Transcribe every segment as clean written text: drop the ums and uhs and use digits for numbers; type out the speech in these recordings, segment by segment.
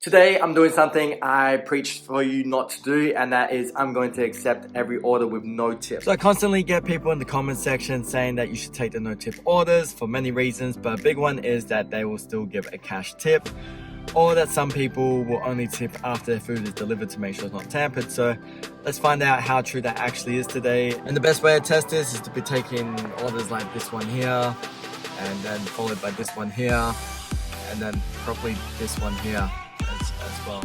Today I'm doing something I preached for you not to do, and that is I'm going to accept every order with no tip. So I constantly get people in the comment section saying that you should take the no tip orders for many reasons, but a big one is that they will still give a cash tip, or that some people will only tip after their food is delivered to make sure it's not tampered. So let's find out how true that actually is today. And the best way to test this is to be taking orders like this one here, and then followed by this one here, and then probably this one here as well.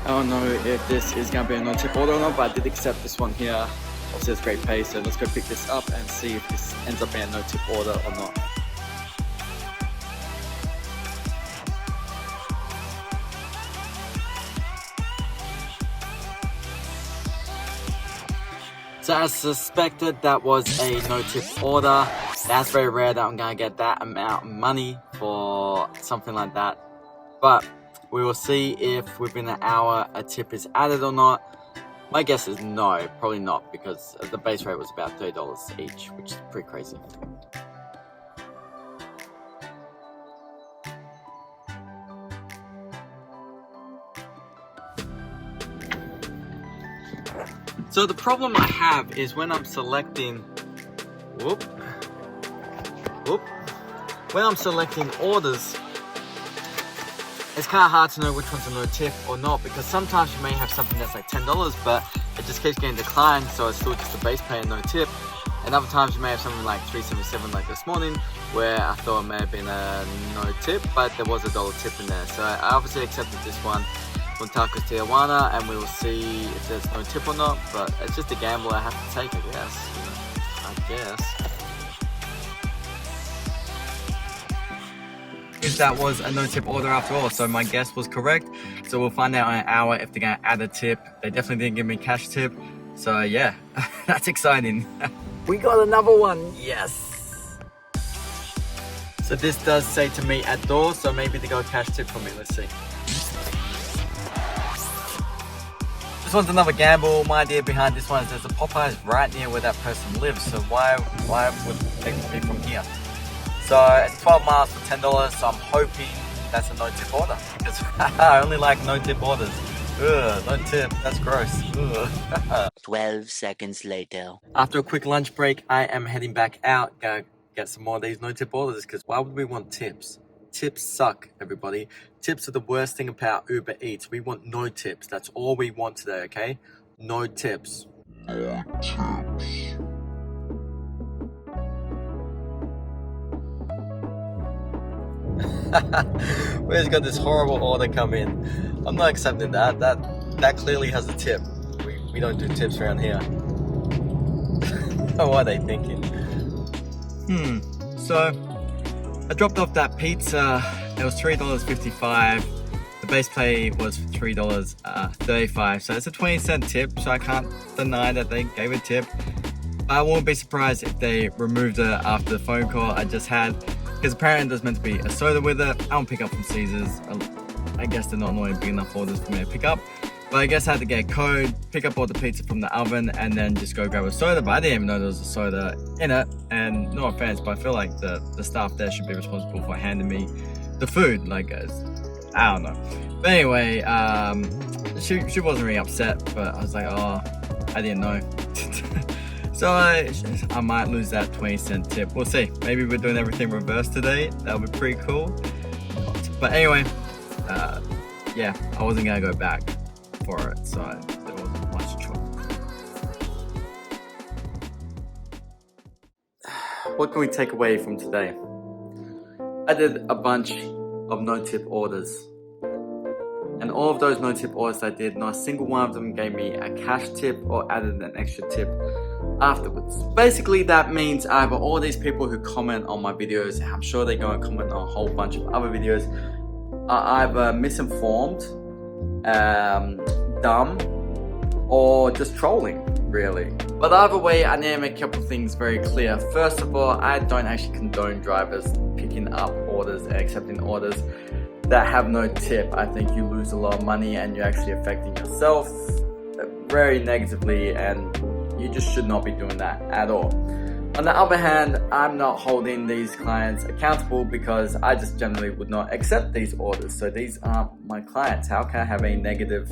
I don't know if this is going to be a no tip order or not, but I did accept this one here. Obviously it's great pay, so let's go pick this up and see if this ends up being a no tip order or not. So as suspected, that was a no tip order. That's very rare that I'm gonna get that amount of money for something like that. But we will see if within an hour a tip is added or not. My guess is no, probably not, because the base rate was about $30 each, which is pretty crazy. So the problem I have is when I'm selecting, when I'm selecting orders, it's kind of hard to know which one's a no tip or not, because sometimes you may have something that's like $10, but it just keeps getting declined, so it's still just a base pay and no tip. And other times you may have something like $3.77 like this morning, where I thought it may have been a no tip, but there was a $1 tip in there. So I obviously accepted this one from Tacos Tijuana, and we will see if there's no tip or not, but it's just a gamble I have to take, I guess. That was a no tip order after all, so my guess was correct. So we'll find out in an hour if they're gonna add a tip. They definitely didn't give me a cash tip, so yeah, that's exciting. We got another one, yes! So this does say to meet at door, so maybe they got a cash tip for me, let's see. This one's another gamble. My idea behind this one is there's a Popeyes right near where that person lives, so why would they be from here? So it's 12 miles for $10, so I'm hoping that's a no tip order, because I only like no tip orders. Ugh, no tip, that's gross. 12 seconds later. After a quick lunch break, I am heading back out, gonna get some more of these no tip orders, because why would we want tips? Tips suck, everybody. Tips are the worst thing about Uber Eats. We want no tips. That's all we want today, okay? No tips. No tips. We just got this horrible order come in. I'm not accepting that. That clearly has a tip. We don't do tips around here. What are they thinking? So I dropped off that pizza. It was $3.55. The base pay was $3.35. So it's a 20-cent tip, so I can't deny that they gave a tip. I won't be surprised if they removed it after the phone call I just had, because apparently there's meant to be a soda with it. I don't pick up from Caesars. I guess they're not normally big enough orders for me to pick up. But I guess I had to get a code, pick up all the pizza from the oven, and then just go grab a soda. But I didn't even know there was a soda in it. And no offense, but I feel like the staff there should be responsible for handing me the food. Like, I don't know. But anyway, she wasn't really upset, but I was like, oh, I didn't know. So I might lose that 20-cent tip. We'll see. Maybe we're doing everything reverse today. That would be pretty cool. But anyway, yeah, I wasn't gonna go back for it, so there wasn't much choice. What can we take away from today? I did a bunch of no tip orders, and all of those no tip orders I did, not a single one of them gave me a cash tip or added an extra tip afterwards. Basically, that means either all these people who comment on my videos, I'm sure they're going to comment on a whole bunch of other videos, are either misinformed, dumb, or just trolling, really. But either way, I need to make a couple things very clear. First of all, I don't actually condone drivers picking up orders and accepting orders that have no tip. I think you lose a lot of money and you're actually affecting yourself very negatively, and you just should not be doing that at all. On the other hand, I'm not holding these clients accountable because I just generally would not accept these orders. So these aren't my clients. How can I have any negative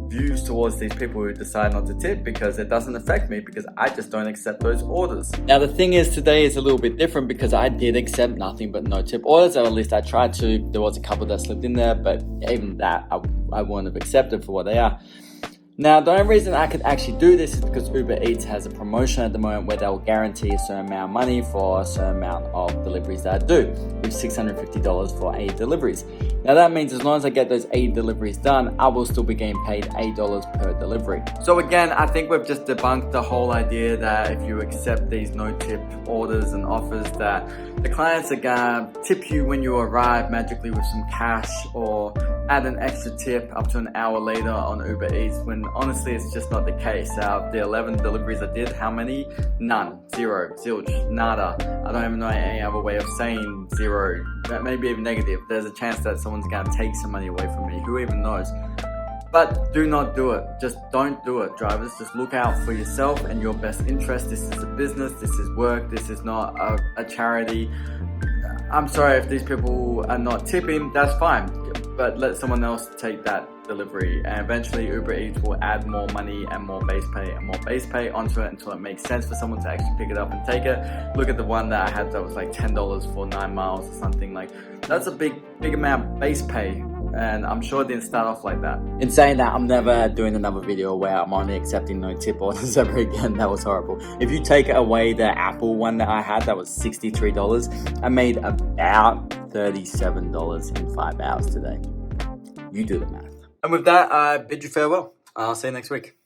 views towards these people who decide not to tip? Because it doesn't affect me, because I just don't accept those orders. Now the thing is, today is a little bit different because I did accept nothing but no tip orders, or at least I tried to. There was a couple that slipped in there, but even that I wouldn't have accepted for what they are. Now, the only reason I could actually do this is because UberEats has a promotion at the moment where they'll guarantee a certain amount of money for a certain amount of deliveries that I do, which is $650 for 8 deliveries. Now that means as long as I get those 8 deliveries done, I will still be getting paid $8 per delivery. So again, I think we've just debunked the whole idea that if you accept these no tip orders and offers, that the clients are gonna tip you when you arrive magically with some cash, or add an extra tip up to an hour later on UberEats, when honestly it's just not the case. Out of the 11 deliveries I did, how many? None. Zero. Zilch. Nada. I don't even know any other way of saying zero. Maybe even negative. There's a chance that someone's gonna take some money away from me. Who even knows? But do not do it. Just don't do it, drivers. Just look out for yourself and your best interest. This is a business. This is work. This is not a charity. I'm sorry if these people are not tipping. That's fine. But let someone else take that delivery, and eventually UberEats will add more money and more base pay and more base pay onto it until it makes sense for someone to actually pick it up and take it. Look at the one that I had that was like $10 for 9 miles or something. Like, that's a big amount of base pay, and I'm sure it didn't start off like that. In saying that, I'm never doing another video where I'm only accepting no tip orders ever again. That was horrible. If you take away the Apple one that I had that was $63, I made about $37 in 5 hours today. You do the math. And with that, I bid you farewell. I'll see you next week.